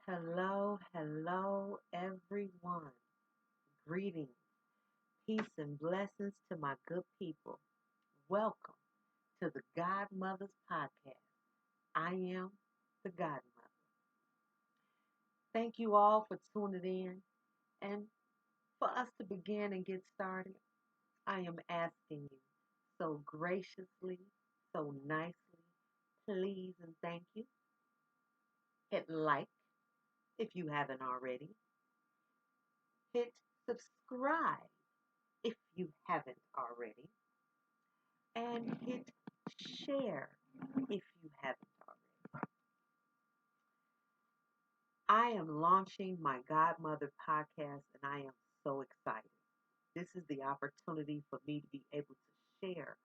Hello, hello, everyone. Greetings, peace, and blessings to my good people. Welcome to the Godmother's podcast. I am the Godmother. Thank you all for tuning in. And for us to begin and get started, I am asking you so graciously, so nicely, please and thank you. Hit like if you haven't already. Hit subscribe if you haven't already, and hit share if you haven't already. I am launching my Godmother podcast, and I am so excited. This is the opportunity for me to be able to share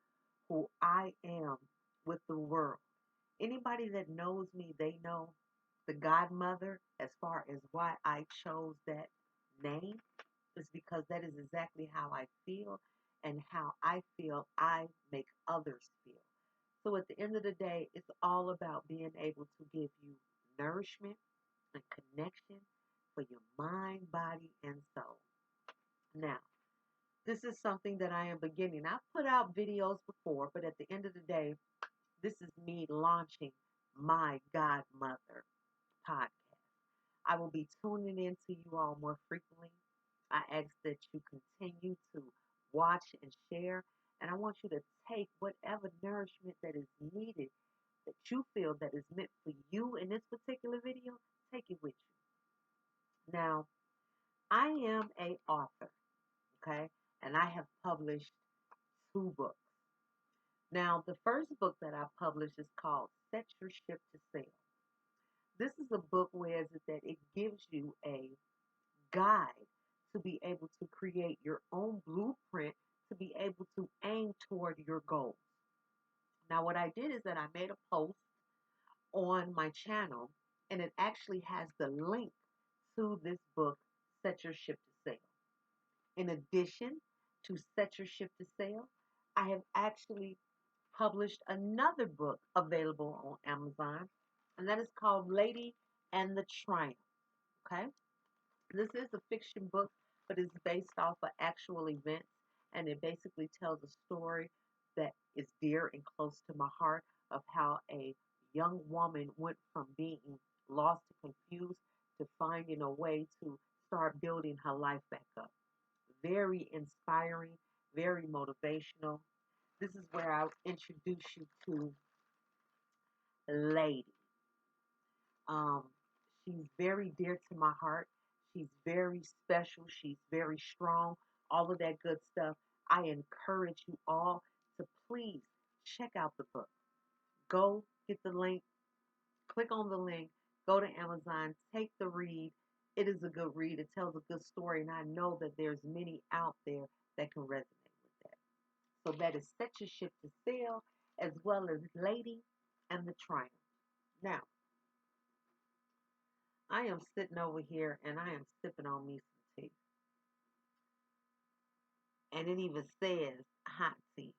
who I am with the world. Anybody that knows me, they know the Godmother, as far as why I chose that name, is because that is exactly how I feel and how I feel I make others feel. So at the end of the day, it's all about being able to give you nourishment and connection for your mind, body, and soul. Now, this is something that I am beginning. I've put out videos before, but at the end of the day, this is me launching my Godmother podcast. I will be tuning in to you all more frequently. I ask that you continue to watch and share, and I want you to take whatever nourishment that is needed, that you feel that is meant for you in this particular video, take it with you. Now, I am a author, okay, and I have published two books. Now, the first book that I published is called Set Your Ship to Sail. This is a book where that it gives you a guide to be able to create your own blueprint to be able to aim toward your goals. Now, what I did is that I made a post on my channel, and it actually has the link to this book, Set Your Ship to Sail. In addition to Set Your Ship to Sail, I have actually published another book available on Amazon, and that is called Lady and the Triumph. Okay? This is a fiction book, but it's based off of actual events, and it basically tells a story that is dear and close to my heart of how a young woman went from being lost and confused to finding a way to start building her life back up. Very inspiring, very motivational. This is where I'll introduce you to Lady. Um, she's very dear to my heart. She's very special. She's very strong. All of that good stuff. I encourage you all to please check out the book. Go get the link. Click on the link. Go to Amazon. Take the read. It is a good read. It tells a good story, and I know that there's many out there that can resonate with that. So that is Set Your Ship to Sail, as well as Lady and the Triumph. Now, I am sitting over here and I am sipping on me some tea. And it even says hot tea.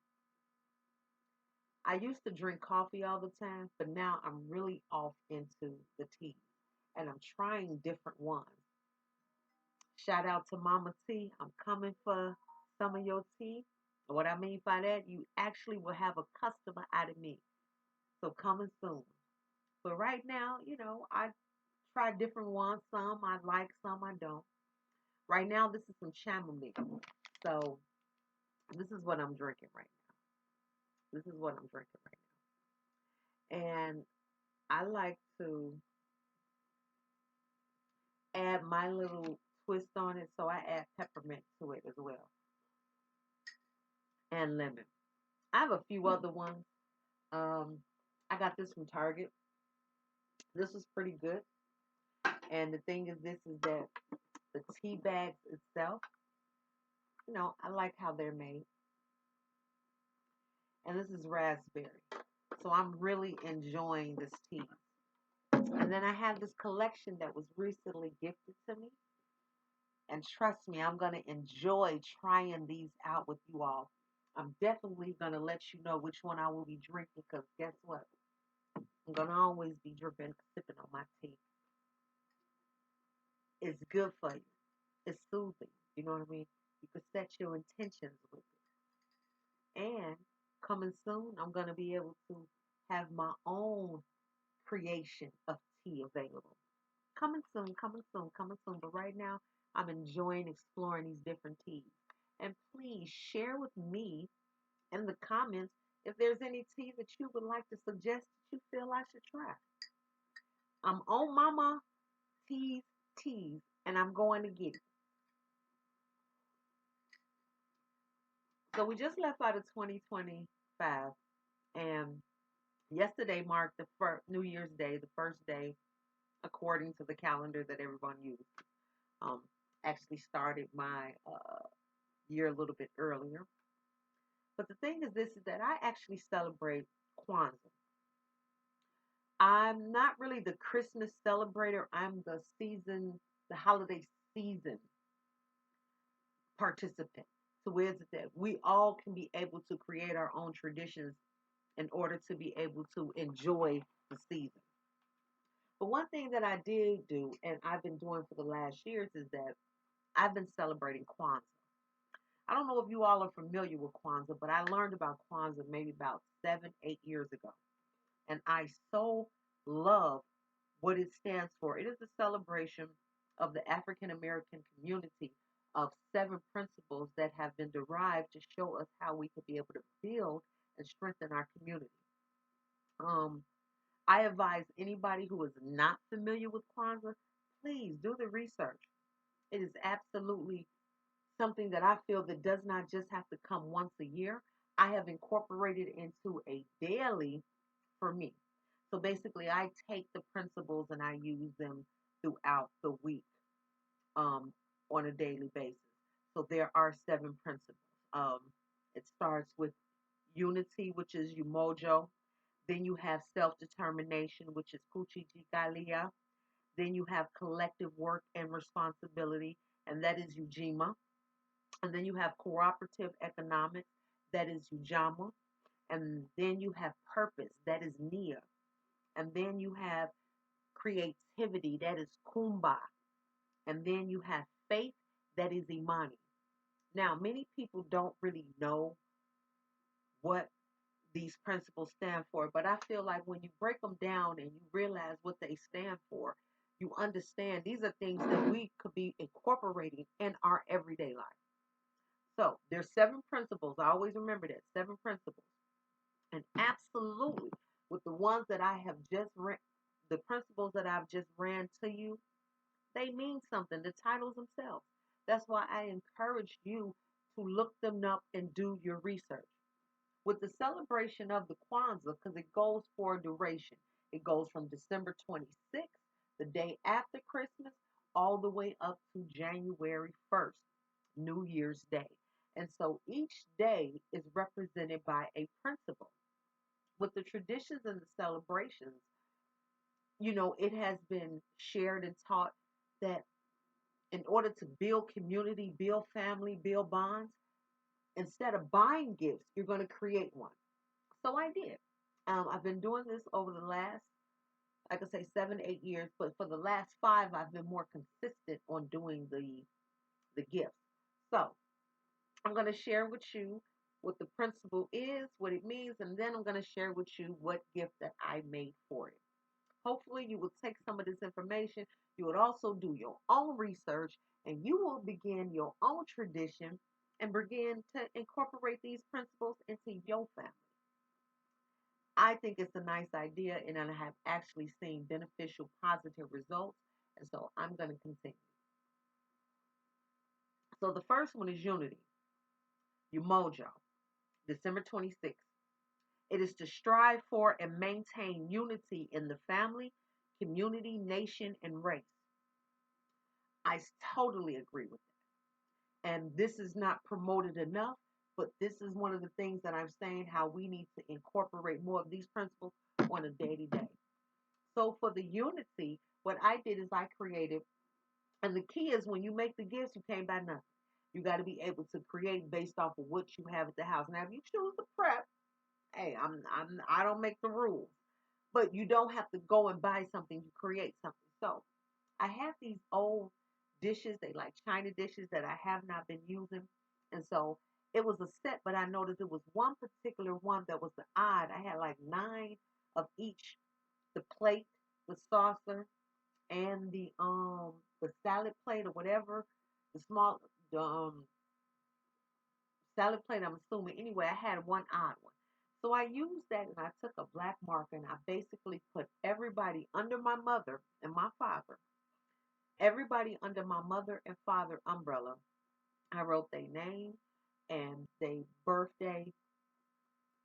I used to drink coffee all the time, but now I'm really off into the tea. And I'm trying different ones. Shout out to Mama T. I'm coming for some of your tea. What I mean by that, you actually will have a customer out of me. So coming soon. But right now, I try different ones. Some I like, some I don't. Right now, this is some chamomile. So this is what I'm drinking right now. This is what I'm drinking right now. And I like to add my little twist on it. So I add peppermint to it as well. And lemon. I have a few other ones. Um, I got this from Target. This is pretty good. And the thing is, this is that the tea bags itself, I like how they're made. And this is raspberry. So I'm really enjoying this tea. And then I have this collection that was recently gifted to me. And trust me, I'm going to enjoy trying these out with you all. I'm definitely going to let you know which one I will be drinking because guess what? I'm going to always be sipping on my tea. It's good for you. It's soothing. You know what I mean? You can set your intentions with it. And coming soon, I'm going to be able to have my own creation of tea available. Coming soon, coming soon, coming soon. But right now, I'm enjoying exploring these different teas. And please share with me in the comments if there's any tea that you would like to suggest that you feel I should try. I'm on Mama T's Teas, and I'm going to get it. So we just left out of 2025, and yesterday marked the first New Year's Day, the first day according to the calendar that everyone used. Um, actually started my year a little bit earlier. But the thing is this is that I actually celebrate Kwanzaa. I'm not really the Christmas celebrator. I'm the holiday season participant. So where is it that we all can be able to create our own traditions in order to be able to enjoy the season. But one thing that I did do, and I've been doing for the last years, is that I've been celebrating Kwanzaa. I don't know if you all are familiar with Kwanzaa, but I learned about Kwanzaa maybe about 7, 8 years ago. And I so love what it stands for. It is a celebration of the African American community of 7 principles that have been derived to show us how we can be able to build and strengthen our community. Um, I advise anybody who is not familiar with Kwanzaa, please do the research. It is absolutely something that I feel that does not just have to come once a year. I have incorporated into a daily for me. So basically, I take the principles and I use them throughout the week um, on a daily basis. So there are 7 principles. Um, it starts with unity, which is Umojo. Then you have self determination, which is Kuchijikalia. Then you have collective work and responsibility, and that is Ujima. And then you have cooperative economics, that is Ujama. And then you have purpose, that is Nia. And then you have creativity, that is Kumba. And then you have faith, that is Imani. Now, many people don't really know what these principles stand for, but I feel like when you break them down and you realize what they stand for, you understand these are things that we could be incorporating in our everyday life. So there's 7 principles. I always remember that 7 principles. And absolutely, with the ones that I have just read, the principles that I've just ran to you, they mean something. The titles themselves. That's why I encourage you to look them up and do your research. With the celebration of the Kwanzaa, because it goes for a duration, it goes from December 26th, the day after Christmas, all the way up to January 1st, New Year's Day. And so each day is represented by a principle. With the traditions and the celebrations, it has been shared and taught that in order to build community, build family, build bonds, instead of buying gifts, you're going to create one. So I did. I've been doing this over the last, I could say 7, 8 years, but for the last 5, I've been more consistent on doing the gifts. So I'm going to share with you what the principle is, what it means, and then I'm going to share with you what gift that I made for it. Hopefully, you will take some of this information. You would also do your own research, and you will begin your own tradition and begin to incorporate these principles into your family. I think it's a nice idea, and I have actually seen beneficial, positive results, and so I'm going to continue. So the first one is unity, Umojo, December 26th. It is to strive for and maintain unity in the family, community, nation, and race. I totally agree with that. And this is not promoted enough, but this is one of the things that I'm saying how we need to incorporate more of these principles on a day to day. So for the unity, what I did is I created, and the key is when you make the gifts, you can't buy nothing. You got to be able to create based off of what you have at the house. Now, if you choose to prep, hey, I don't make the rules, but you don't have to go and buy something to create something. So I have these old dishes. They like china dishes that I have not been using. And so it was a set, but I noticed it was one particular one that was the odd. I had like nine of each, the plate, the saucer, and the salad plate or whatever, the small salad plate, I'm assuming. Anyway, I had one odd one. So I used that and I took a black marker and I basically put everybody under my mother and my father, everybody under my mother and father umbrella. I wrote their name and their birthday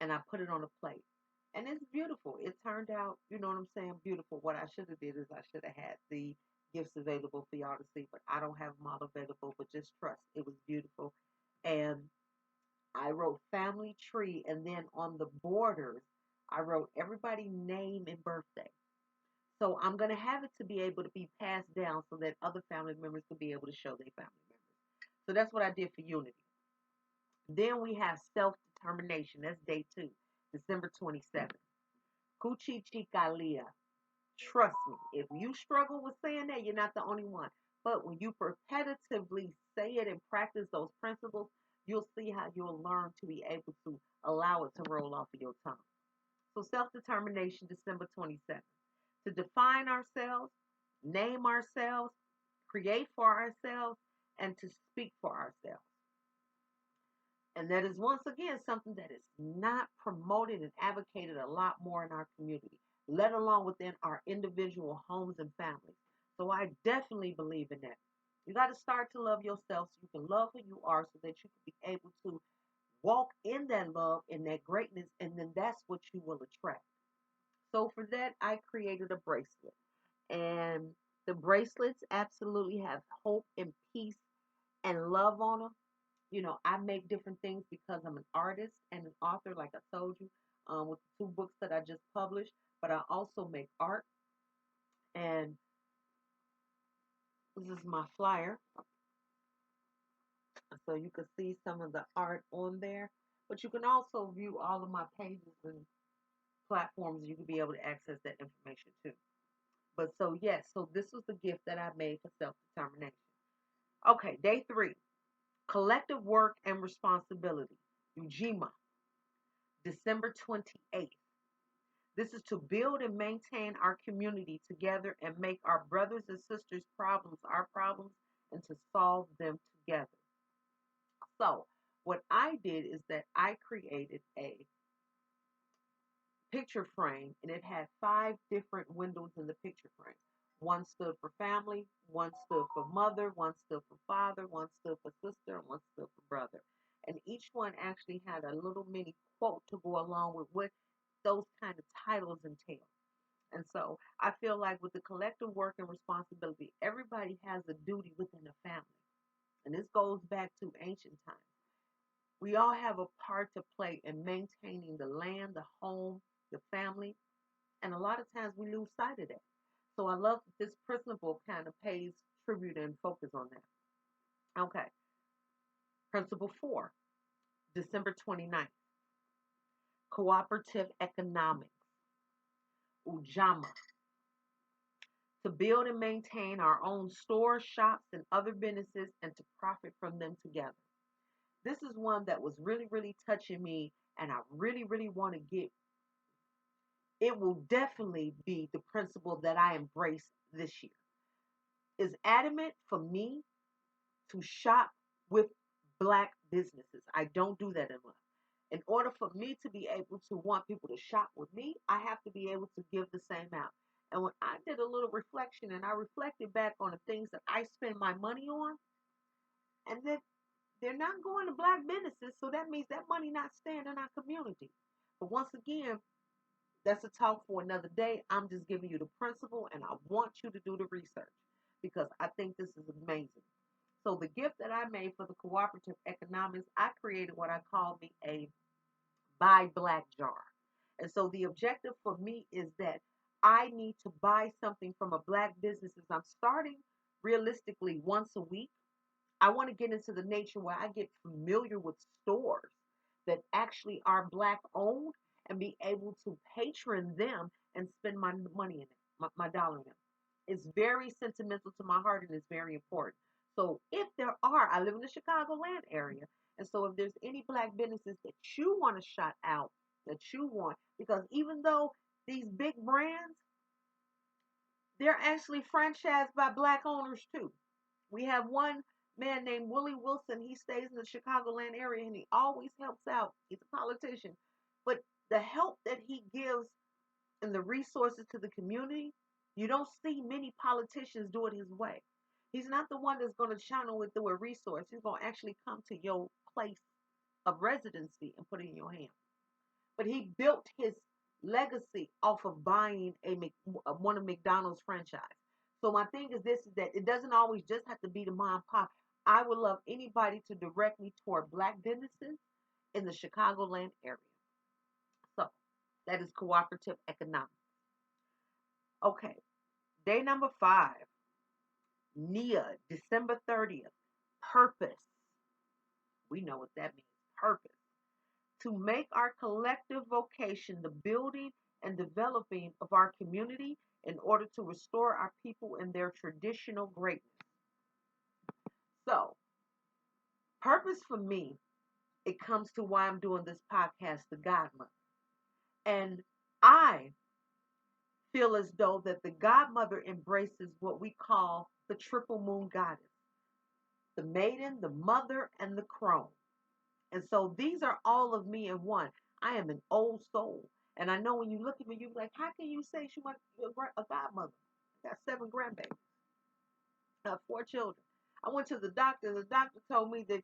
and I put it on a plate. And it's beautiful. It turned out, you know what I'm saying, beautiful. What I should have did is I should have had the gifts available for y'all to see, but I don't have them all available, but just trust. It was beautiful. And I wrote family tree, and then on the borders, I wrote everybody's name and birthday. So I'm going to have it to be able to be passed down so that other family members can be able to show their family members. So that's what I did for Unity. Then we have self determination. That's day 2, December 27th. Kuchichikalia. Trust me, if you struggle with saying that, you're not the only one. But when you repetitively say it and practice those principles, you'll see how you'll learn to be able to allow it to roll off of your tongue. So, self determination, December 27th. To define ourselves, name ourselves, create for ourselves, and to speak for ourselves. And that is once again something that is not promoted and advocated a lot more in our community, let alone within our individual homes and families. So I definitely believe in that. You got to start to love yourself so you can love who you are so that you can be able to walk in that love and that greatness, and then that's what you will attract. So for that, I created a bracelet. And the bracelets absolutely have hope and peace and love on them. You know, I make different things because I'm an artist and an author, like I told you, with the 2 books that I just published. But I also make art, and this is my flyer, so you can see some of the art on there. But you can also view all of my pages and platforms. You can be able to access that information too. But so yes, so this was the gift that I made for self determination. Okay, day 3, collective work and responsibility. Ujima, December 28th. This is to build and maintain our community together and make our brothers and sisters' problems our problems and to solve them together. So, what I did is that I created a picture frame and it had 5 different windows in the picture frame. One stood for family, one stood for mother, one stood for father, one stood for sister, and one stood for brother. And each one actually had a little mini quote to go along with what those kind of titles entail. And so I feel like with the collective work and responsibility, everybody has a duty within a family. And this goes back to ancient times. We all have a part to play in maintaining the land, the home, the family, and a lot of times we lose sight of that. So I love that this principle kind of pays tribute and focus on that. Okay. Principle 4, December 29th. Cooperative economics. Ujama. To build and maintain our own stores, shops, and other businesses and to profit from them together. This is one that was really, really touching me, and I really, really want to get. It will definitely be the principle that I embrace this year. Is adamant for me to shop with black businesses. I don't do that enough. In order for me to be able to want people to shop with me, I have to be able to give the same out. And when I did a little reflection and I reflected back on the things that I spend my money on, and then they're not going to black businesses, so that means that money not staying in our community. But once again, that's a talk for another day. I'm just giving you the principle, and I want you to do the research because I think this is amazing. So the gift that I made for the cooperative economics, I created what I call me a buy black jar. And so the objective for me is that I need to buy something from a black business. I'm starting realistically once a week. I want to get into the nature where I get familiar with stores that actually are black owned and be able to patron them and spend my money in it, my dollar in them. It's very sentimental to my heart and it's very important. So if there are, I live in the Chicagoland area, and so if there's any black businesses that you want to shout out, that you want, because even though these big brands, they're actually franchised by black owners too. We have one man named Willie Wilson. He stays in the Chicagoland area and he always helps out. He's a politician. But the help that he gives and the resources to the community, you don't see many politicians do it his way. He's not the one that's going to channel it through a resource. He's going to actually come to your place of residency and put it in your hand. But he built his legacy off of buying one of McDonald's franchise. So my thing is this: is that it doesn't always just have to be the mom and pop. I would love anybody to direct me toward black businesses in the Chicagoland area. So that is cooperative economics. Okay, day number 5, Nia, December 30th. Purpose. We know what that means. Purpose. To make our collective vocation the building and developing of our community in order to restore our people in their traditional greatness. So, purpose for me, it comes to why I'm doing this podcast, The Godmother. And I feel as though that the Godmother embraces what we call the triple moon goddess, the maiden, the mother, and the crone. And so these are all of me in one. I am an old soul. And I know when you look at me, you're like, how can you say she wants a godmother? I got 7 grandbabies. I have 4 children. I went to the doctor. The doctor told me that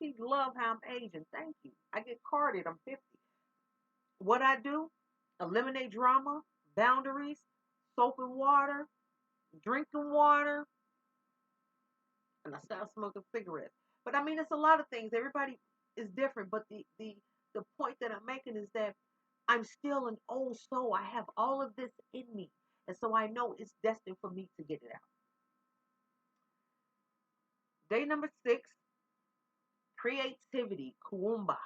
she loved how I'm aging. Thank you. I get carded. I'm 50. What I do? Eliminate drama, boundaries, soap and water, drinking water, and I stop smoking cigarettes. But I mean, it's a lot of things. Everybody is different. But the point that I'm making is that I'm still an old soul. I have all of this in me. And so I know it's destined for me to get it out. Day number 6, creativity, Kuumba,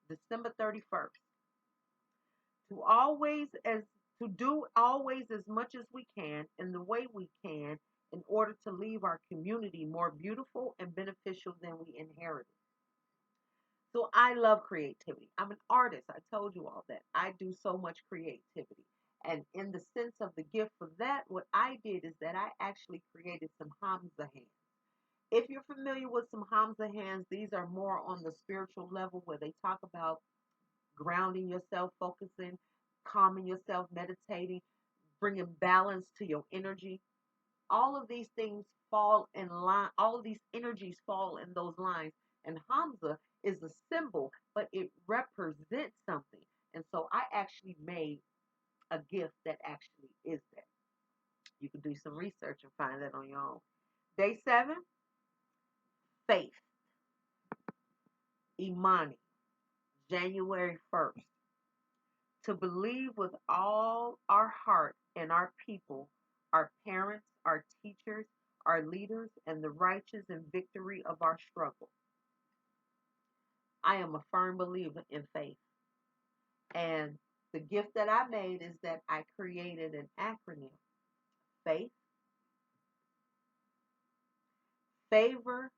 December 31st. To always as to do always as much as we can in the way we can in order to leave our community more beautiful and beneficial than we inherited. So I love creativity. I'm an artist. I told you all that. I do so much creativity. And in the sense of the gift for that, what I did is that I actually created some Hamza hands. If you're familiar with some Hamza hands, these are more on the spiritual level where they talk about grounding yourself, focusing, calming yourself, meditating, bringing balance to your energy. All of these things fall in line, all of these energies fall in those lines. And Hamza is a symbol, but it represents something. And so I actually made a gift that actually is that. You can do some research and find that on your own. Day 7, faith, Imani, January 1st. To believe with all our heart in our people, our parents, our teachers, our leaders, and the righteous and victory of our struggle. I am a firm believer in faith. And the gift that I made is that I created an acronym: faith, favor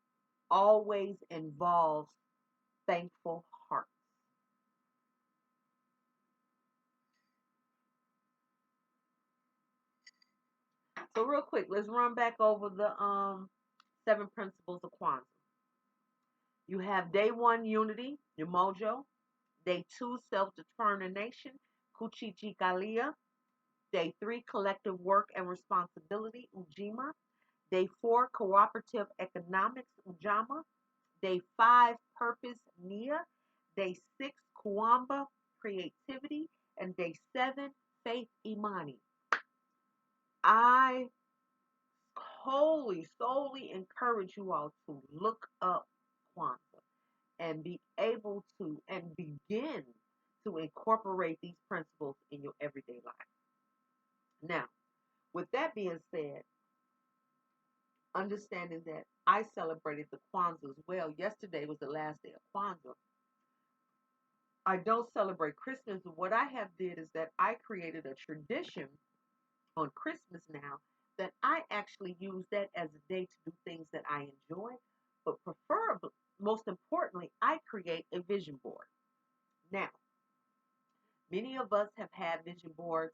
always involves thankful hearts. So real quick, let's run back over the 7 principles of Kwanzaa. You have day 1, unity, your mojo. Day 2, self-determination, Kuchichikalia. Day 3, collective work and responsibility, Ujima. Day 4, cooperative economics, Ujama. Day 5, purpose, Nia. Day 6, Kuamba, creativity. And day 7, faith, Imani. I solely encourage you all to look up Kwanzaa and be able to and begin to incorporate these principles in your everyday life. Now, with that being said, understanding that I celebrated the Kwanzaa as well. Yesterday was the last day of Kwanzaa. I don't celebrate Christmas, but what I have did is that I created a tradition on Christmas now. that I actually use that as a day to do things that I enjoy, but preferably, most importantly, I create a vision board. Now, many of us have had vision boards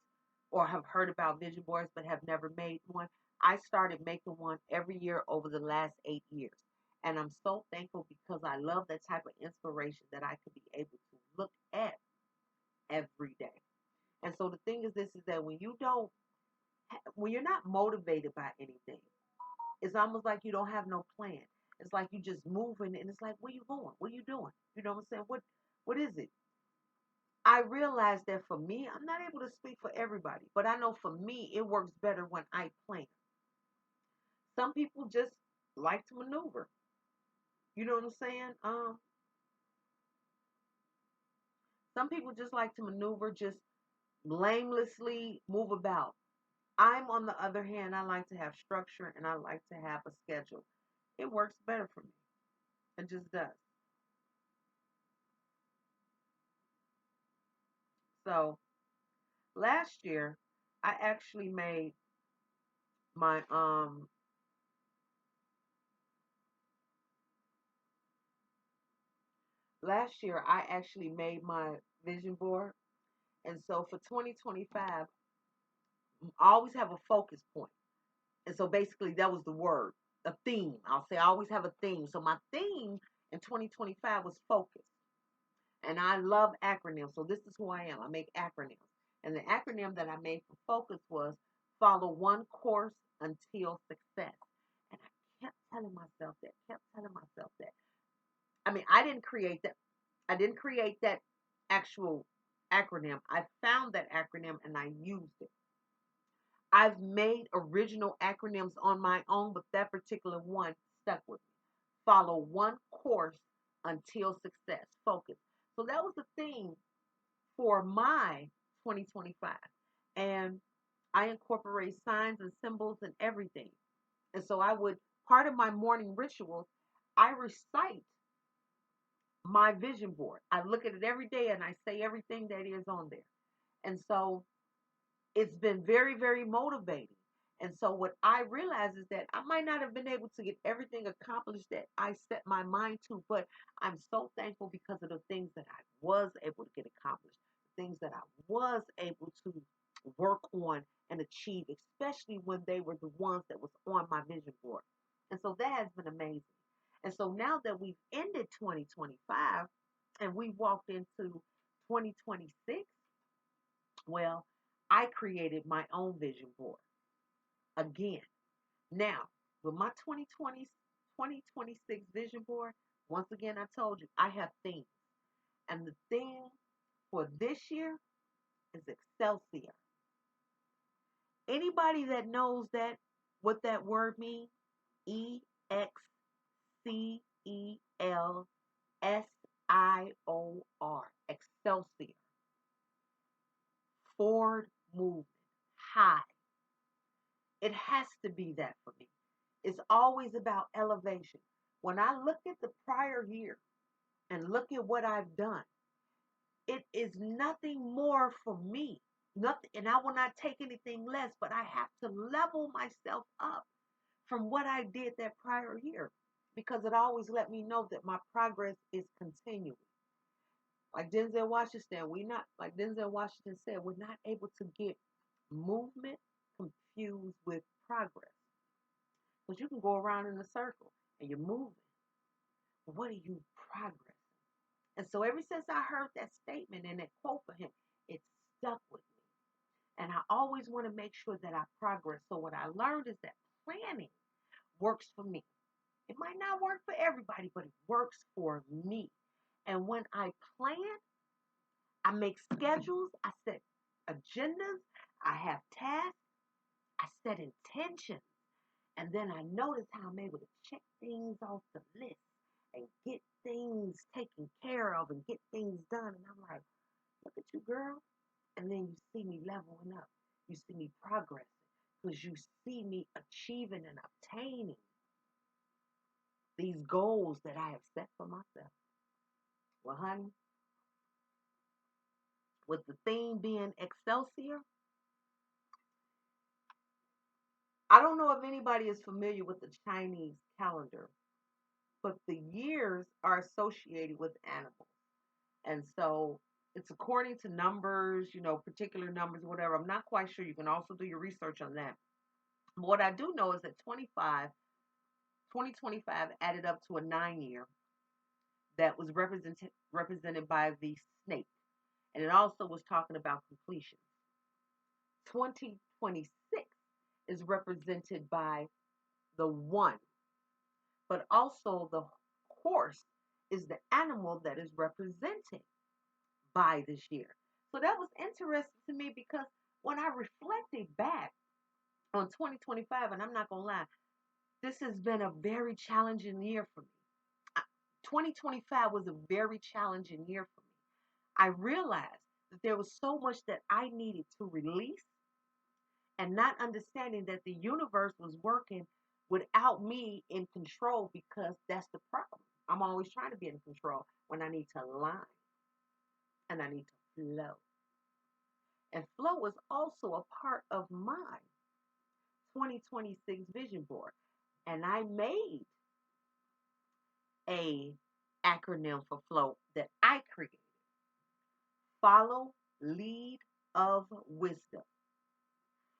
or have heard about vision boards but have never made one. I started making one every year over the last 8 years. And I'm so thankful because I love that type of inspiration that I could be able to look at every day. And so the thing is this is that when you're not motivated by anything, it's almost like you don't have no plan. It's like you just moving and it's like, where you going? What are you doing? You know what I'm saying? What is it? I realize that for me, I'm not able to speak for everybody, but I know for me, it works better when I plan. Some people just like to maneuver. You know what I'm saying? Some people just like to maneuver, just blamelessly move about. I'm on the other hand, I like to have structure and I like to have a schedule. It works better for me. It just does. So last year, I actually made my last year I actually made my vision board. And so for 2025, I always have a focus point. And so basically, that was the word, a theme. I'll say I always have a theme. So my theme in 2025 was focus. And I love acronyms. So this is who I am. I make acronyms. And the acronym that I made for focus was follow one course until success. And I kept telling myself that, kept telling myself that. I mean, I didn't create that. I didn't create that actual acronym. I found that acronym and I used it. I've made original acronyms on my own, but that particular one stuck with me. Follow one course until success. Focus. So that was the theme for my 2025. And I incorporate signs and symbols and everything. And so part of my morning rituals, I recite my vision board. I look at it every day and I say everything that is on there. And so it's been very, very motivating. And so what I realize is that I might not have been able to get everything accomplished that I set my mind to, but I'm so thankful because of the things that I was able to get accomplished, the things that I was able to work on and achieve, especially when they were the ones that was on my vision board. And so that has been amazing. And so now that we've ended 2025 and we walked into 2026, well, I created my own vision board again. Now, with my 2026 vision board, once again, I told you I have themes. And the theme for this year is Excelsior. Anybody that knows what that word means, Excelsior, Excelsior, forward movement, high. It has to be that for me. It's always about elevation. When I look at the prior year and look at what I've done, it is nothing more for me. Nothing, and I will not take anything less, but I have to level myself up from what I did that prior year because it always let me know that my progress is continuing. Like Denzel Washington said, we're not able to get movement confused with progress. Because you can go around in a circle and you're moving. But what are you progressing? And so ever since I heard that statement and that quote for him, it stuck with me. And I always want to make sure that I progress. So what I learned is that planning works for me. It might not work for everybody, but it works for me. And when I plan, I make schedules, I set agendas, I have tasks, I set intentions. And then I notice how I'm able to check things off the list and get things taken care of and get things done. And I'm like, look at you, girl. And then you see me leveling up. You see me progressing because you see me achieving and obtaining these goals that I have set for myself. Well, honey, with the theme being Excelsior, I don't know if anybody is familiar with the Chinese calendar, but the years are associated with animals. And so it's according to numbers, particular numbers, whatever. I'm not quite sure. You can also do your research on that. But what I do know is that 2025 added up to a 9 year that was represented by the snake. And it also was talking about completion. 2026 is represented by the one, but also the horse is the animal that is represented by this year. So that was interesting to me because when I reflected back on 2025, and I'm not going to lie, this has been a very challenging year for me. 2025 was a very challenging year for me. I realized that there was so much that I needed to release and not understanding that the universe was working without me in control because that's the problem. I'm always trying to be in control when I need to align and I need to flow. And flow is also a part of my 2026 vision board. And I made a acronym for flow that I created. Follow, lead of wisdom.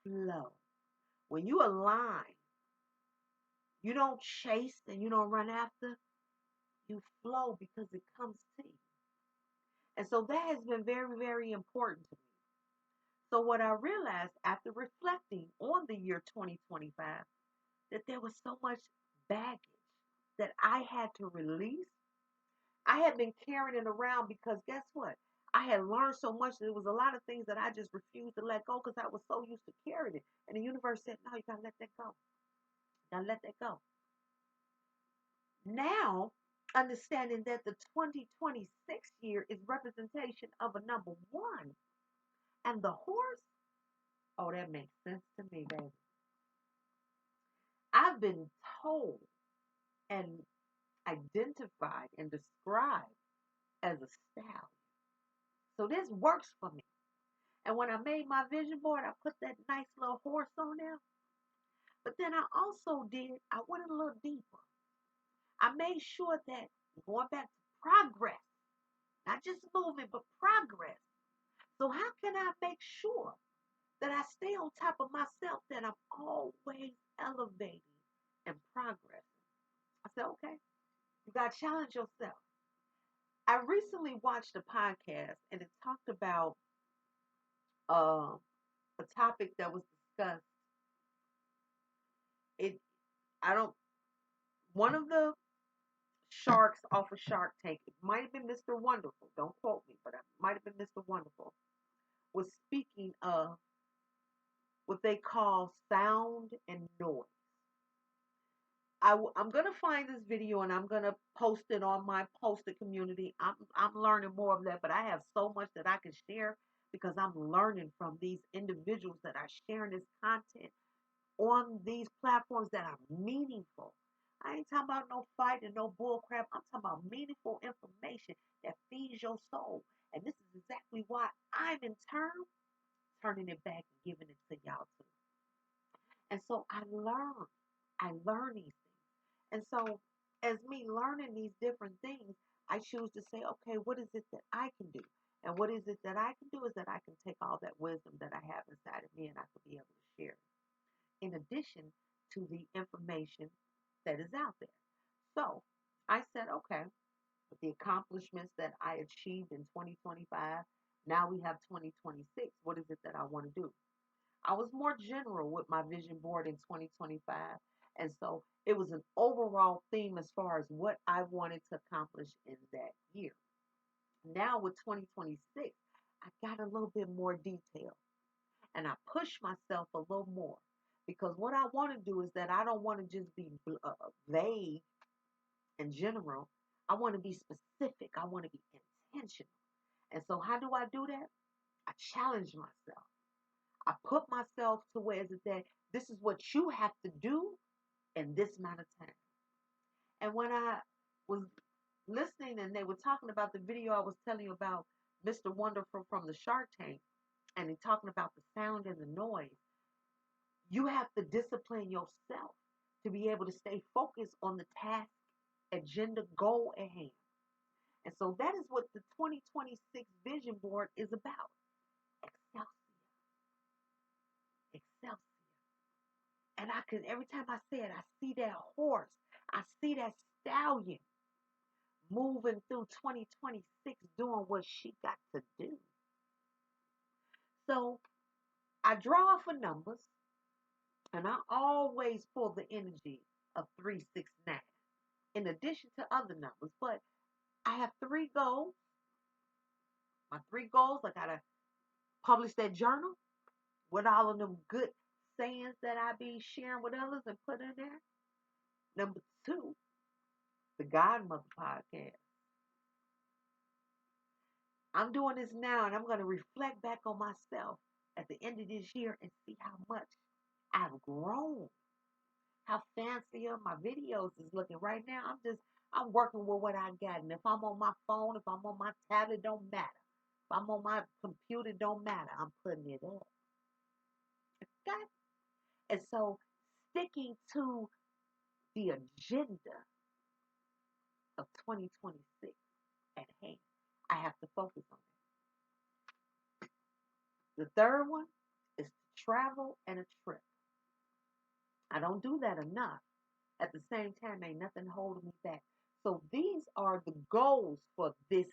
Flow. When you align, you don't chase and you don't run after, you flow because it comes to you. And so that has been very, very important to me. So what I realized after reflecting on the year 2025, that there was so much baggage that I had to release. I had been carrying it around because guess what? I had learned so much that there was a lot of things that I just refused to let go because I was so used to carrying it. And the universe said, no, you gotta let that go. You gotta let that go. Now, understanding that the 2026 year is representation of a number one and the horse, oh, that makes sense to me, baby. I've been told and identified and described as a stallion. So this works for me. And when I made my vision board, I put that nice little horse on there. But then I also I went a little deeper. I made sure that going back to progress, not just movement, but progress. So how can I make sure that I stay on top of myself, that I'm always elevating and progressing? I said, okay, you got to challenge yourself. I recently watched a podcast and it talked about uh, a topic that was discussed. It, I don't, one of the sharks off of Shark Tank, it might have been Mr. Wonderful, don't quote me, but it might have been Mr. Wonderful, was speaking of what they call sound and noise. I'm gonna find this video and I'm gonna post it on my posted community. I'm learning more of that, but I have so much that I can share because I'm learning from these individuals that are sharing this content on these platforms that are meaningful. I ain't talking about no fight and no bull crap. I'm talking about meaningful information that feeds your soul. And this is exactly why I'm in turn turning it back and giving it to y'all too. And so I learn these things. And so as me learning these different things, I choose to say, okay, what is it that I can do? And what is it that I can do is that I can take all that wisdom that I have inside of me and I can be able to share it, in addition to the information that is out there. So I said, okay, with the accomplishments that I achieved in 2025, now we have 2026. What is it that I want to do? I was more general with my vision board in 2025. And so it was an overall theme as far as what I wanted to accomplish in that year. Now with 2026, I got a little bit more detail and I pushed myself a little more because what I want to do is that I don't want to just be vague and general. I want to be specific. I want to be intentional. And so how do I do that? I challenge myself. I put myself to where is it that this is what you have to do in this amount of time. And when I was listening and they were talking about the video I was telling you about, Mr. Wonderful from the Shark Tank, and he talking about the sound and the noise, You have to discipline yourself to be able to stay focused on the task, agenda, goal at hand. And so that is what the 2026 vision board is about. Excelsior, Excelsior. And I can, every time I say it, I see that horse, I see that stallion moving through 2026 doing what she got to do. So I draw for numbers and I always pull the energy of 369 in addition to other numbers. But I have three goals. My three goals, I got to publish that journal with all of them good sayings that I be sharing with others and put in there. Number two, the Godmother podcast. I'm doing this now and I'm going to reflect back on myself at the end of this year and see how much I've grown, how fancier my videos is looking right now. I'm working with what I got. And if I'm on my phone, if I'm on my tablet, don't matter. If I'm on my computer, don't matter. I'm putting it up. Okay? And so sticking to the agenda of 2026 at hand, I have to focus on it. The third one is to travel and a trip. I don't do that enough. At the same time, ain't nothing holding me back. So these are the goals for this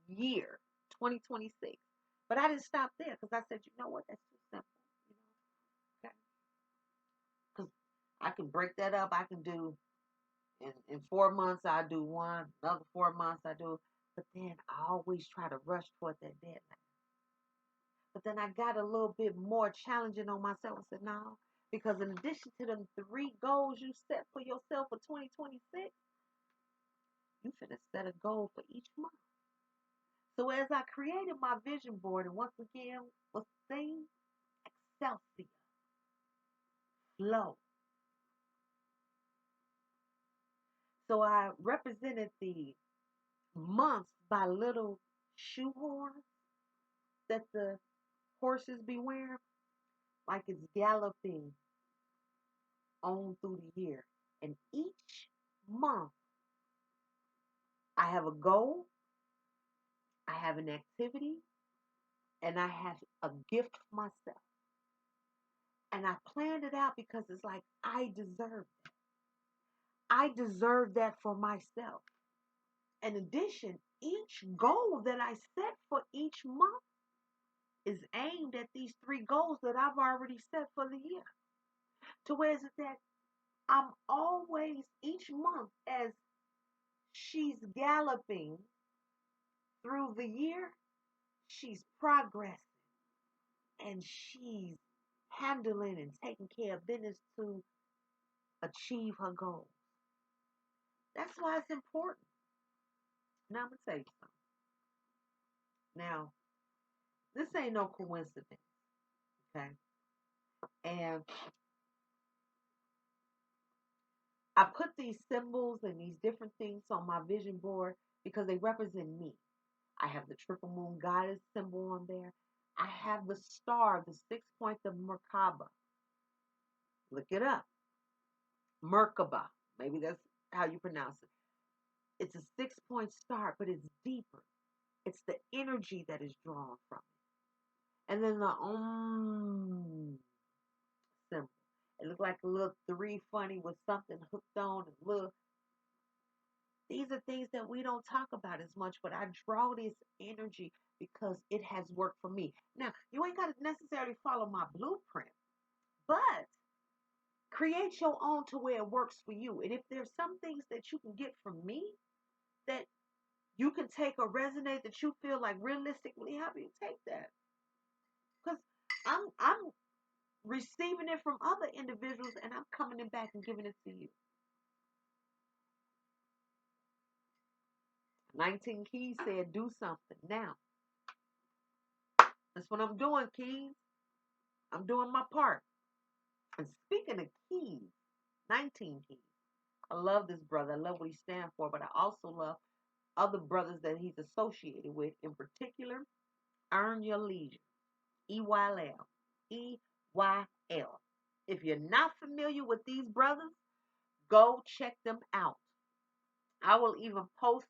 year, 2026. But I didn't stop there because I said, you know what, that's too simple. You know, okay? Because I can break that up. I can do in 4 months I do one, another 4 months I do. But then I always try to rush toward that deadline. But then I got a little bit more challenging on myself. I said, no, because in addition to the three goals you set for yourself for 2026, you finna set a goal for each month. So as I created my vision board, and once again, was the theme? Excelsior, flow. So I represented the months by little shoehorns that the horses be wearing, like it's galloping on through the year. And each month, I have a goal, I have an activity, and I have a gift for myself. And I planned it out because it's like I deserve it. I deserve that for myself. In addition, each goal that I set for each month is aimed at these three goals that I've already set for the year. To where is it that I'm always, each month, as she's galloping through the year, she's progressing and she's handling and taking care of business to achieve her goals. That's why it's important. Now, I'm going to tell you something. Now, this ain't no coincidence, okay? And I put these symbols and these different things on my vision board because they represent me. I have the triple moon goddess symbol on there. I have the star, the 6 point of Merkaba. Look it up. Merkaba. Maybe that's how you pronounce it. It's a 6 point star, but it's deeper. It's the energy that is drawn from it. And then the symbol. It looked like a little three funny with something hooked on and look. These are things that we don't talk about as much, but I draw this energy because it has worked for me. Now, you ain't got to necessarily follow my blueprint, but create your own to where it works for you. And if there's some things that you can get from me that you can take or resonate that you feel like realistically help you, take that. Because I'm receiving it from other individuals and I'm coming it back and giving it to you. 19 Keys said, do something now. That's what I'm doing, Keys. I'm doing my part. And speaking of keys, 19 keys. I love this brother. I love what he stands for, but I also love other brothers that he's associated with. In particular, Earn Your Leisure. EYL. EYL. If you're not familiar with these brothers, go check them out. I will even post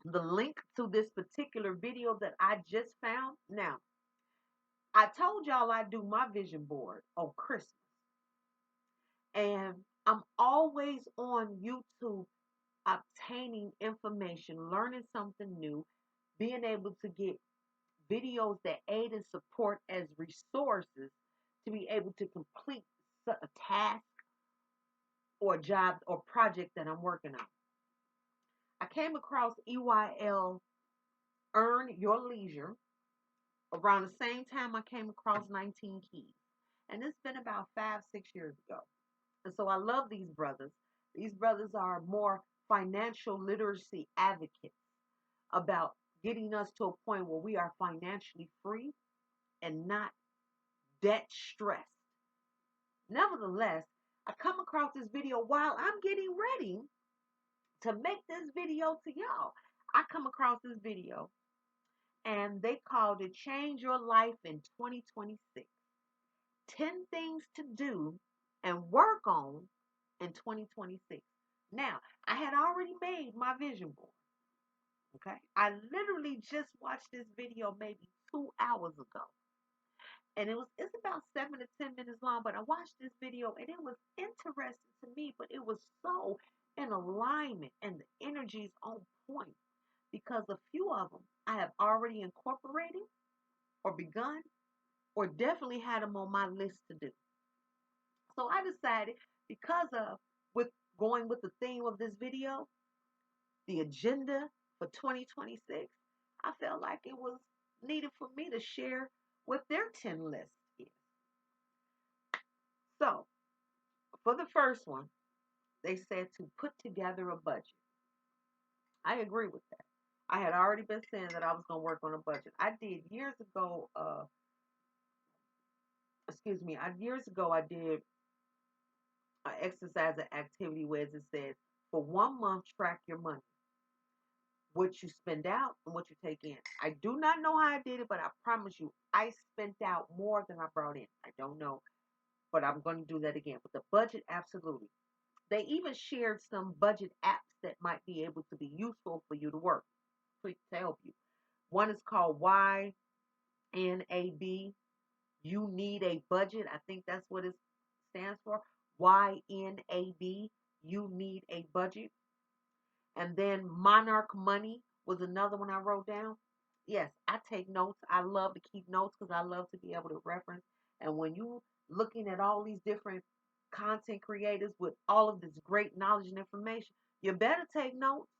the link to this particular video that I just found. Now, I told y'all I do my vision board on Christmas, and I'm always on YouTube obtaining information, learning something new, being able to get videos that aid and support as resources to be able to complete a task or a job or project that I'm working on. I came across EYL Earn Your Leisure around the same time I came across 19 Keys. And it's been about 5, 6 years ago. And so I love these brothers. These brothers are more financial literacy advocates about getting us to a point where we are financially free and not debt stressed. Nevertheless, I come across this video while I'm getting ready to make this video to y'all. I come across this video and they called it Change Your Life in 2026. 10 things to do and work on in 2026. Now, I had already made my vision board. Okay. I literally just watched this video maybe 2 hours ago. And it's about 7 to 10 minutes long, but I watched this video and it was interesting to me, but it was so in alignment and the energy is on point because a few of them I have already incorporated or begun or definitely had them on my list to do. So I decided because of with going with the theme of this video, the agenda for 2026, I felt like it was needed for me to share what their 10 list is. So for the first one, they said to put together a budget. I agree with that. I had already been saying that I was going to work on a budget. I did years ago, years ago I did an exercise and activity where it said for 1 month, track your money, what you spend out and what you take in. I do not know how I did it, but I promise you, I spent out more than I brought in. I don't know, but I'm going to do that again. But the budget, absolutely. They even shared some budget apps that might be able to be useful for you to work to help you. One is called YNAB. You need a budget. I think that's what it stands for. YNAB. You need a budget. And then Monarch Money was another one I wrote down. Yes, I take notes. I love to keep notes because I love to be able to reference. And when you looking at all these different content creators with all of this great knowledge and information, you better take notes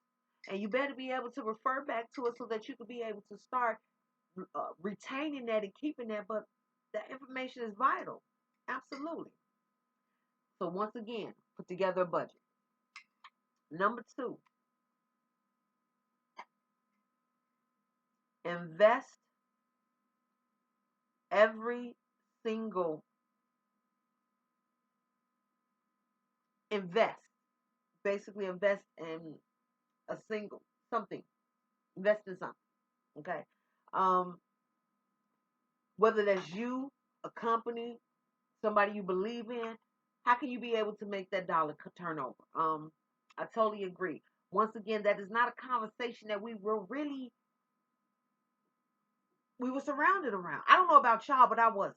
and you better be able to refer back to it so that you can be able to start retaining that and keeping that. But that information is vital. Absolutely. So once again, put together a budget. Number 2, invest every single invest basically invest in a single something, invest in something. Okay. um Whether that's you, a company, somebody you believe in, how can you be able to make that dollar turn over? I totally agree. Once again, that is not a conversation that we were surrounded around. I don't know about y'all, but I was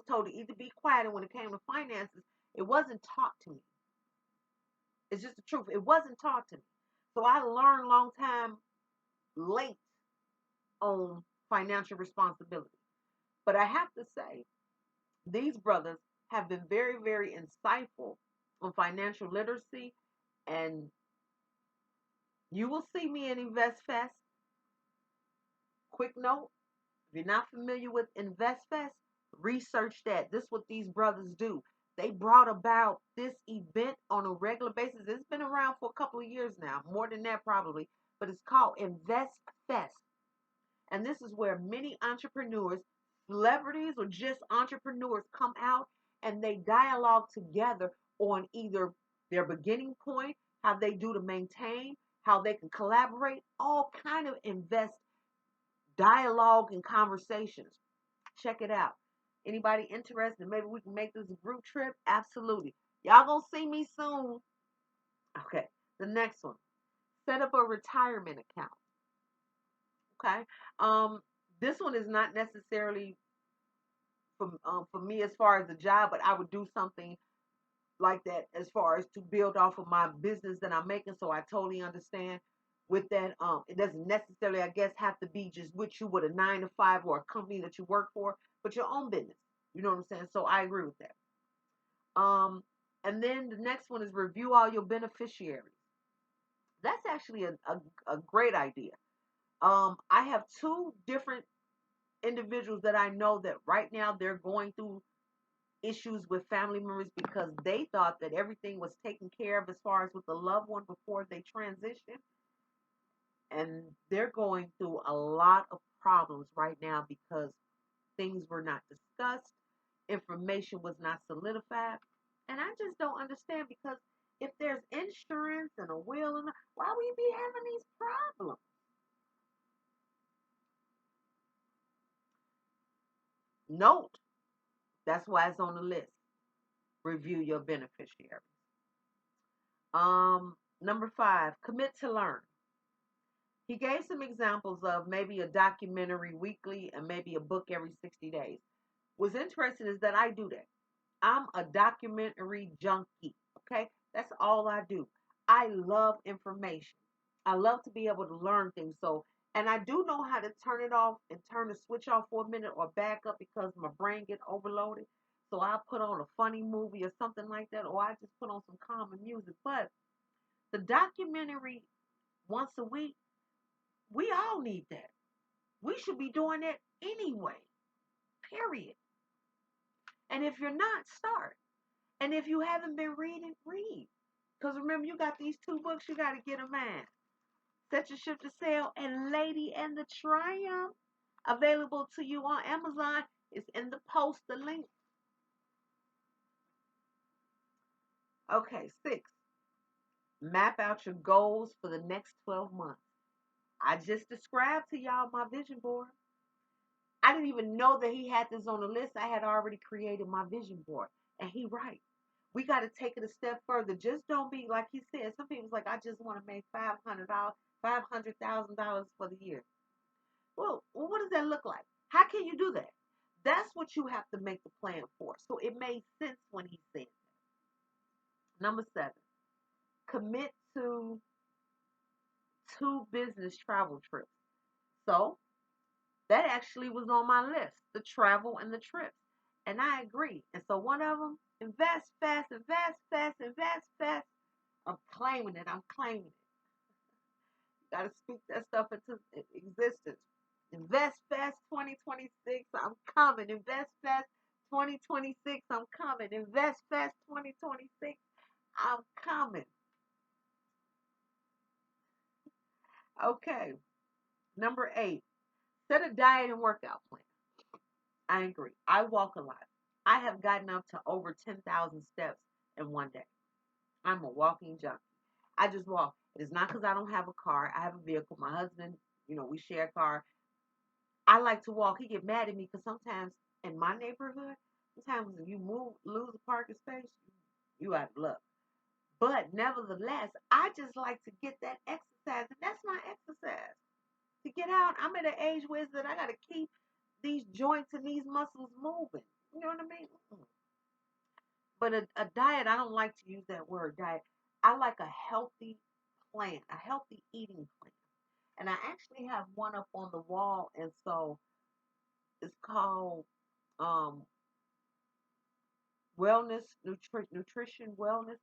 told to either be quiet, and when it came to finances, it wasn't taught to me. It's just the truth. It wasn't taught to me. So I learned long time late on financial responsibility. But I have to say, these brothers have been very, very insightful on financial literacy. And you will see me in Invest Fest. Quick note, if you're not familiar with Invest Fest, research that. This is what these brothers do. They brought about this event on a regular basis. It's been around for a couple of years now, more than that probably, but it's called Invest Fest. And this is where many entrepreneurs, celebrities, or just entrepreneurs come out and they dialogue together on either their beginning point, how they do to maintain, how they can collaborate, all kind of invest dialogue and conversations. Check it out. Anybody interested? Maybe we can make this a group trip. Absolutely. Y'all gonna see me soon. Okay. The next one. Set up a retirement account. Okay. Um, this one is not necessarily for me as far as a job, but I would do something like that as far as to build off of my business that I'm making. So I totally understand with that. It doesn't necessarily, I guess, have to be just with you with a 9 to 5 or a company that you work for, but your own business. You know what I'm saying? So I agree with that. Um, and then the next one is review all your beneficiaries. That's actually a great idea. I have two different individuals that I know that right now they're going through issues with family members because they thought that everything was taken care of as far as with the loved one before they transition. And they're going through a lot of problems right now because things were not discussed, information was not solidified. And I just don't understand because if there's insurance and a will, and why we be having these problems? Note, that's why it's on the list. Review your beneficiary. Number 5, commit to learn. He gave some examples of maybe a documentary weekly and maybe a book every 60 days. What's interesting is that I do that. I'm a documentary junkie. Okay. That's all I do. I love information. I love to be able to learn things. So, and I do know how to turn it off and turn the switch off for a minute or back up because my brain get overloaded. So I'll put on a funny movie or something like that, or I just put on some calming music. But the documentary once a week, we all need that. We should be doing that anyway, period. And if you're not, start. And if you haven't been reading, read. Because remember, you got these 2 books, you got to get a man. Set Your Ship to Sail and Lady and the Triumph. Available to you on Amazon. It's in the post, the link. Okay, 6. Map out your goals for the next 12 months. I just described to y'all my vision board. I didn't even know that he had this on the list. I had already created my vision board. And he right. We got to take it a step further. Just don't be like he said. Some people's like, I just want to make $500, $500,000 for the year. Well, what does that look like? How can you do that? That's what you have to make the plan for. So it made sense when he said that. Number 7, commit to 2 business travel trips. So that actually was on my list, the travel and the trips. And I agree. And so one of them, invest fast, invest fast, invest fast. I'm claiming it. I'm claiming it. You got to speak that stuff into existence. Invest fast 2026. I'm coming. Invest fast 2026. I'm coming. Invest fast 2026. I'm coming. Okay. Number 8, set a diet and workout plan. I agree. I walk a lot. I have gotten up to over 10,000 steps in one day. I'm a walking junkie. I just walk. It is not because I don't have a car. I have a vehicle. My husband, we share a car. I like to walk. He get mad at me because sometimes in my neighborhood, sometimes if you lose a parking space, you out of luck. But nevertheless, I just like to get that exercise, and that's my exercise. To get out, I'm at an age where that I got to keep these joints and these muscles moving. You know what I mean? But a diet, I don't like to use that word diet. I like a healthy plan, a healthy eating plan. And I actually have one up on the wall, and so it's called um, nutrition wellness.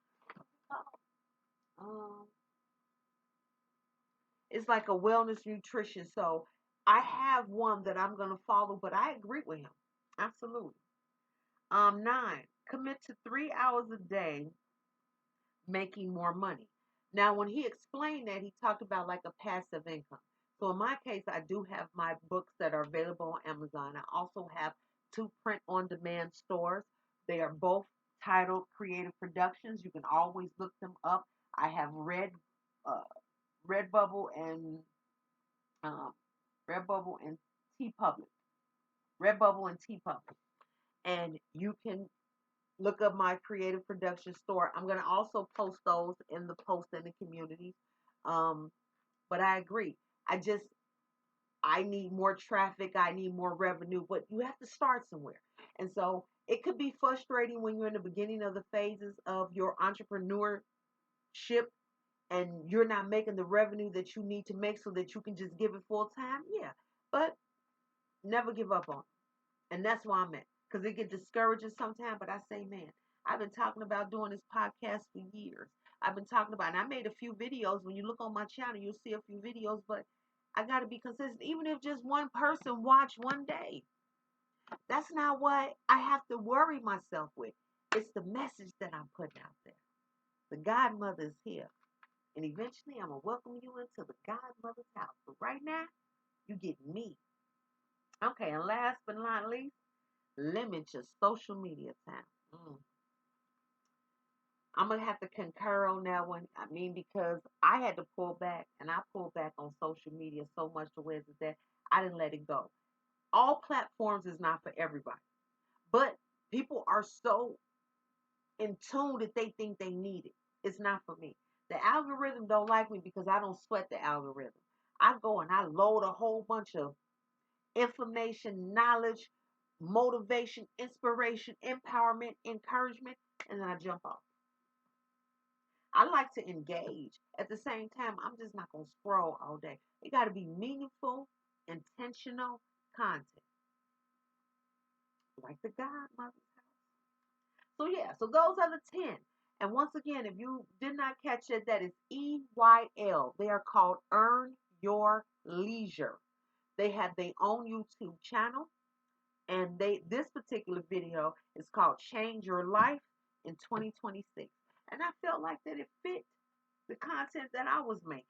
Um, it's like a wellness nutrition. So I have one that I'm gonna follow, but I agree with him. Absolutely. 9, commit to 3 hours a day making more money. Now, when he explained that, he talked about like a passive income. So in my case, I do have my books that are available on Amazon. I also have 2 print on demand stores. They are both titled Creative Productions. You can always look them up. I have uh, Redbubble and um, Redbubble and T Public. Redbubble and T Public. And you can look up my creative production store. I'm going to also post those in the post in the community. Um, but I agree. I just I need more traffic, I need more revenue, but you have to start somewhere. And so it could be frustrating when you're in the beginning of the phases of your entrepreneurship and you're not making the revenue that you need to make so that you can just give it full time. Yeah. But never give up on it. And that's why I'm at. Because it gets discouraging sometimes, but I say, man, I've been talking about doing this podcast for years. I've been talking about, and I made a few videos. When you look on my channel, you'll see a few videos, but I got to be consistent. Even if just one person watch one day, that's not what I have to worry myself with. It's the message that I'm putting out there. The Godmother is here. And eventually I'm going to welcome you into the Godmother's house. But right now, you get me. Okay, and last but not least, limit your social media time. I'm gonna have to concur on that one. I mean, because I had to pull back, and I pulled back on social media so much to where that I didn't let it go. All platforms is not for everybody, but people are so in tune that they think they need it. It's not for me. The algorithm don't like me because I don't sweat the algorithm. I go and I load a whole bunch of information, knowledge, motivation, inspiration, empowerment, encouragement, and then I jump off. I like to engage. At the same time, I'm just not going to scroll all day. It got to be meaningful, intentional content, like the Godmother. So, yeah, so those are the 10. And once again, if you did not catch it, that is EYL. They are called Earn Your Leisure. They have their own YouTube channel. And this particular video is called Change Your Life in 2026. And I felt like that it fit the content that I was making.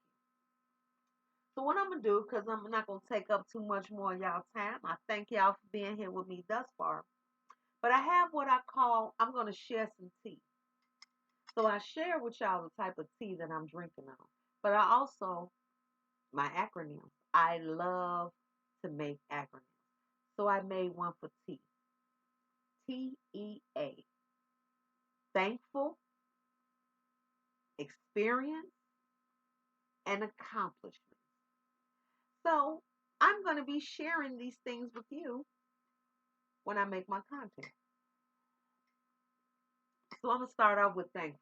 So what I'm gonna do, because I'm not gonna take up too much more of y'all time. I thank y'all for being here with me thus far. But I have what I call, I'm gonna share some tea. So I share with y'all the type of tea that I'm drinking on. But I also, my acronyms. I love to make acronyms. So I made one for T. TEA. Thankful, experience, and accomplishment. So I'm going to be sharing these things with you when I make my content. So I'm going to start off with thankful.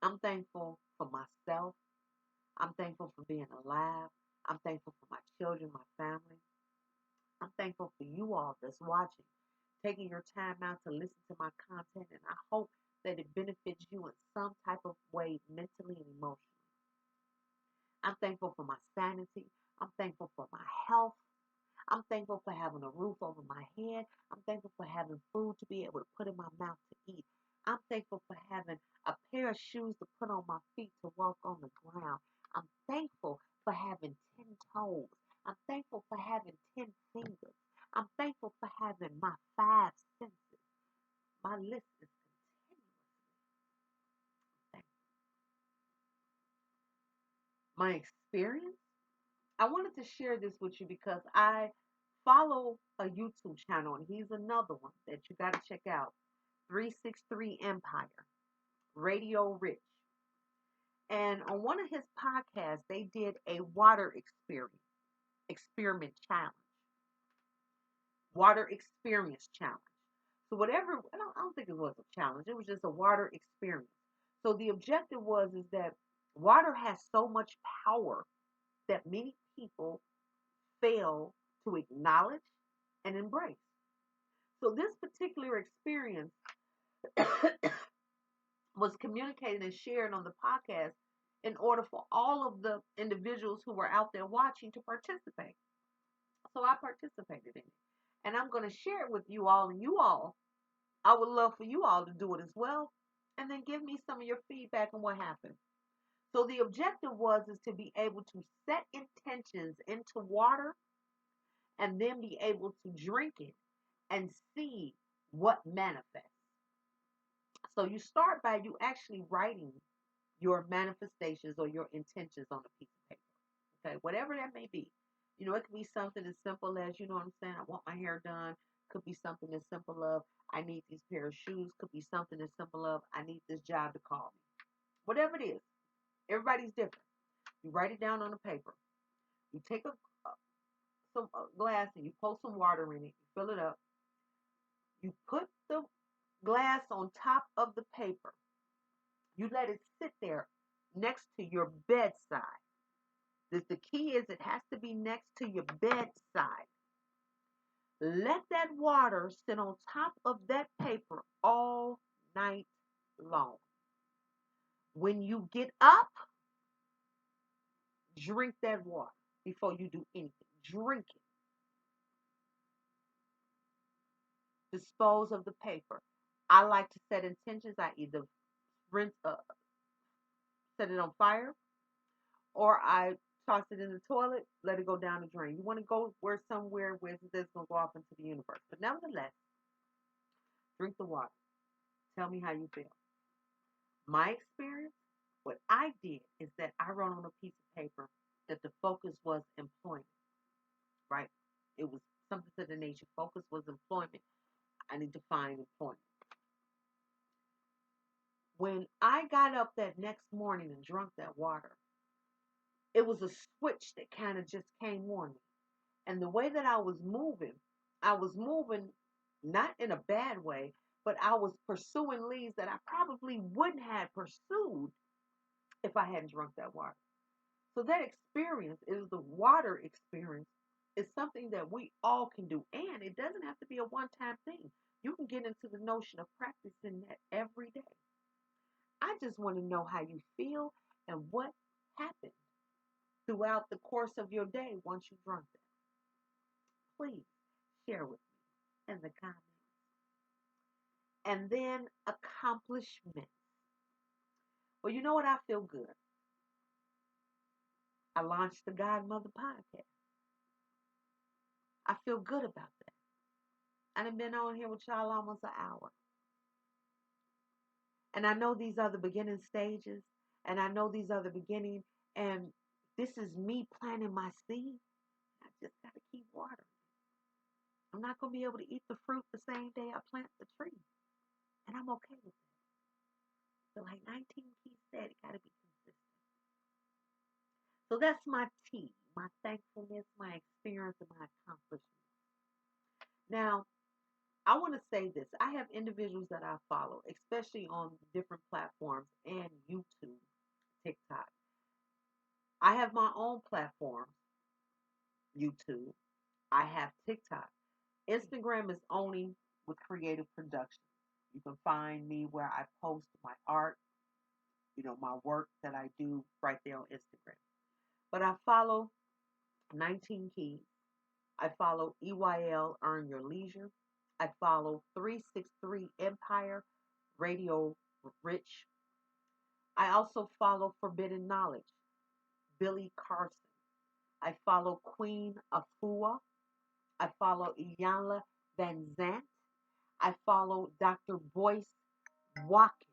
I'm thankful for myself. I'm thankful for being alive. I'm thankful for my children, my family. I'm thankful for you all that's watching, taking your time out to listen to my content. And I hope that it benefits you in some type of way, mentally and emotionally. I'm thankful for my sanity. I'm thankful for my health. I'm thankful for having a roof over my head. I'm thankful for having food to be able to put in my mouth to eat. I'm thankful for having a pair of shoes to put on my feet to walk on the ground. I'm thankful for having 10 toes. I'm thankful for having 10 fingers. I'm thankful for having my 5 senses. My list is continuously. My experience, I wanted to share this with you because I follow a YouTube channel, and he's another one that you got to check out. 363 Empire, Radio Rich. And on one of his podcasts, they did a water experiment challenge. Water experience challenge. So whatever, I don't think it was a challenge. It was just a water experience. So the objective is that water has so much power that many people fail to acknowledge and embrace. So this particular experience was communicated and shared on the podcast in order for all of the individuals who were out there watching to participate. So I participated in it. And I'm going to share it with you all, and you all, I would love for you all to do it as well. And then give me some of your feedback on what happened. So the objective is to be able to set intentions into water and then be able to drink it and see what manifests. So you start by you actually writing your manifestations or your intentions on a piece of paper. Okay, whatever that may be. You know, it could be something as simple as, you know what I'm saying, I want my hair done. Could be something as simple of, I need these pair of shoes. Could be something as simple of, I need this job to call me. Whatever it is, everybody's different. You write it down on a paper. You take some glass and you pour some water in it. You fill it up. You put the glass on top of the paper. You let it sit there next to your bedside. The key is it has to be next to your bedside. Let that water sit on top of that paper all night long. When you get up, drink that water before you do anything. Drink it. Dispose of the paper. I like to set intentions. I either rinse, set it on fire, or I toss it in the toilet, let it go down the drain. You want to go where somewhere where it's going to go off into the universe. But nevertheless, drink the water. Tell me how you feel. My experience, what I did is that I wrote on a piece of paper that the focus was employment, right? It was something to the nature. Focus was employment. I need to find employment. When I got up that next morning and drank that water, it was a switch that kind of just came on me. And the way that I was moving not in a bad way, but I was pursuing leads that I probably wouldn't have pursued if I hadn't drunk that water. So that experience is the water experience is something that we all can do. And it doesn't have to be a one-time thing. You can get into the notion of practicing that every day. I just want to know how you feel and what happened throughout the course of your day once you drunk that. Please share with me in the comments. And then accomplishment. Well, you know what? I feel good. I launched the Godmother podcast. I feel good about that. I've been on here with y'all almost an hour. And I know these are the beginning stages. And I know these are the beginning. And this is me planting my seed. I just got to keep watering. I'm not going to be able to eat the fruit the same day I plant the tree. And I'm okay with that. So like 19 Keys said, it got to be consistent. So that's my tea, my thankfulness, my experience, and my accomplishment. Now, I want to say this. I have individuals that I follow, especially on different platforms and YouTube, TikTok. I have my own platform, YouTube. I have TikTok. Instagram is only with creative production. You can find me where I post my art, my work that I do right there on Instagram. But I follow 19 Keys. I follow EYL Earn Your Leisure. I follow 363 Empire Radio Rich. I also follow Forbidden Knowledge, Billy Carson. I follow Queen Afua. I follow Iyanla Van Zant. I follow Dr. Boyce Watkins.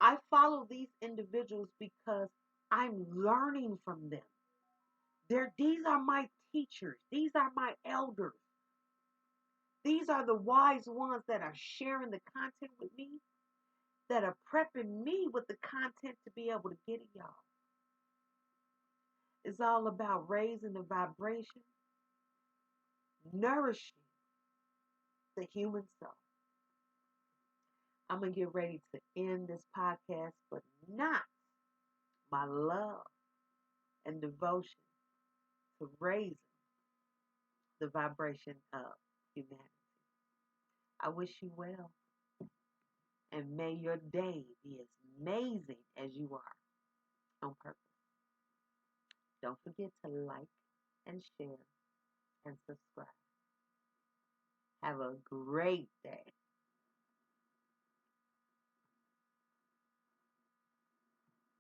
I follow these individuals because I'm learning from them. These are my teachers. These are my elders. These are the wise ones that are sharing the content with me, that are prepping me with the content to be able to get it, y'all. It's all about raising the vibration, nourishing the human soul. I'm going to get ready to end this podcast, but not my love and devotion to raising the vibration of humanity. I wish you well, and may your day be as amazing as you are on purpose. Don't forget to like and share and subscribe. Have a great day.